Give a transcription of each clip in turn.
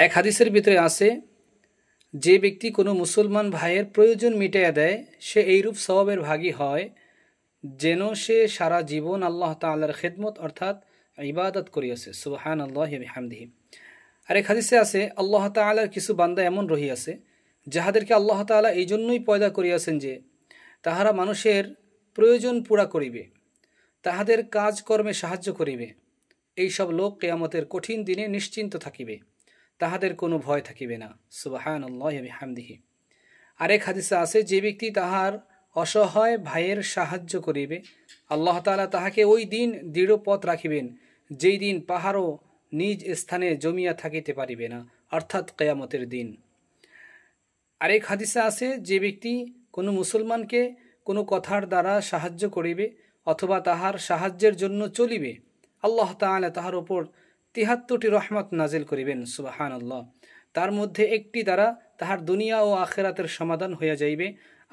এক হাদিসের ভিতরে আছে, যে ব্যক্তি কোনো মুসলমান ভাইয়ের প্রয়োজন মিটাইয়া দেয় সে এইরূপ সওয়াবের ভাগী হয় যেন সে সারা জীবন আল্লাহ তাআলার খেদমত অর্থাৎ ইবাদত করিয়াছে। সুবহানাল্লাহি ওয়া বিহামদিহি। আরেক হাদিসে আছে, আল্লাহ তাআলার কিছু বান্দা এমন রহিয়াছে যাহাদেরকে আল্লাহ তাআলা এই জন্যই পয়দা করিয়াছেন যে তাহারা মানুষের প্রয়োজন পুরা করিবে, তাহাদের কাজকর্মে সাহায্য করিবে। এইসব লোক কিয়ামতের কঠিন দিনে নিশ্চিন্ত থাকিবে, তাহাদের কোনো ভয় থাকিবে না। সুবহানাল্লাহি ওয়া বিহামদিহি। আরেক হাদিসে আছে, যে ব্যক্তি তাহার অসহায় ভাইয়ের সাহায্য করিবে আল্লাহ তাআলা তাহাকে ওই দিন দৃঢ় পথ রাখিবেন যেই দিন পাহাড়ও নিজ স্থানে জমিয়া থাকিতে পারিবে না, অর্থাৎ কিয়ামতের দিন। আরেক হাদিসে আছে, যে ব্যক্তি কোনো মুসলমানকে কোনো কথার দ্বারা সাহায্য করিবে অথবা তাহার সাহায্যের জন্য চলিবে আল্লাহ তাআলা তাহার উপর ৭৩টি রহমত নাজিল করিবেন। সুবহানাল্লাহ। তার মধ্যে একটি দ্বারা তাহার দুনিয়া ও আখিরাতের সমাধান হইয়া যাইবে,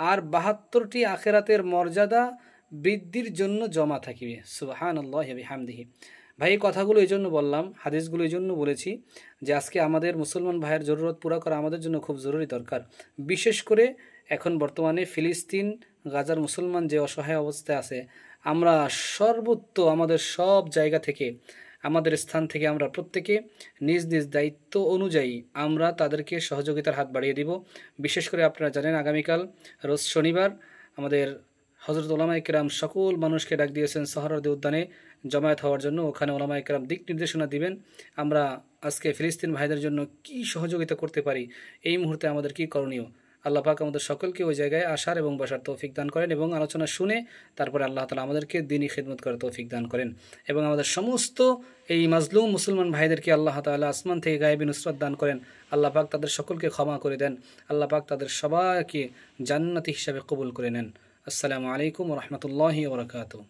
আর ৭২টি আখিরাতের মর্যাদা বৃদ্ধির জন্য জমা থাকিবে। সুবহানাল্লাহি ওয়া বিহামদিহি। ভাই, এই কথাগুলো এই জন্য বললাম, হাদিসগুলো এই জন্য বলেছি যে আজকে আমাদের মুসলমান ভাইয়ের জরুরত পুরা করা আমাদের জন্য খুব জরুরি দরকার। বিশেষ করে এখন বর্তমানে ফিলিস্তিন গাজার মুসলমান যে অসহায় অবস্থায় আছে, আমরা সর্বত্র আমাদের সব জায়গা থেকে আমাদের স্থান থেকে আমরা প্রত্যেকে নিজ নিজ দায়িত্ব অনুযায়ী আমরা তাদেরকে সহযোগিতার হাত বাড়িয়ে দিব। বিশেষ করে আপনারা জানেন আগামীকাল রোজ শনিবার আমাদের হযরত উলামায়ে কেরাম সকল মানুষকে ডাক দিয়েছেন সোহরাওয়ার্দী উদ্যানে জমায়েত হওয়ার জন্য। ওখানে উলামায়ে কেরাম দিক নির্দেশনা দিবেন আমরা আজকে ফিলিস্তিন ভাইদের জন্য কি সহযোগিতা করতে পারি, এই মুহূর্তে আমাদের কি করণীয়। আল্লাহ পাক আমাদের সকলকে ওই জায়গায় আসার এবং বসার তৌফিক দান করেন এবং আলোচনা শুনে তারপরে আল্লাহ তাআলা আমাদেরকে দ্বীনি খিদমত করার তৌফিক দান করেন এবং আমাদের সমস্ত এই মাজলুম মুসলমান ভাইদেরকে আল্লাহ তাআলা আসমান থেকে গায়েবী নুসরত দান করেন। আল্লাহ পাক তাদের সকলকে ক্ষমা করে দেন। আল্লাহ পাক তাদের সবাইকে জান্নাতি হিসাবে কবুল করে নেন। আসসালামু আলাইকুম ওয়া রাহমাতুল্লাহি ওয়া বারাকাতুহু।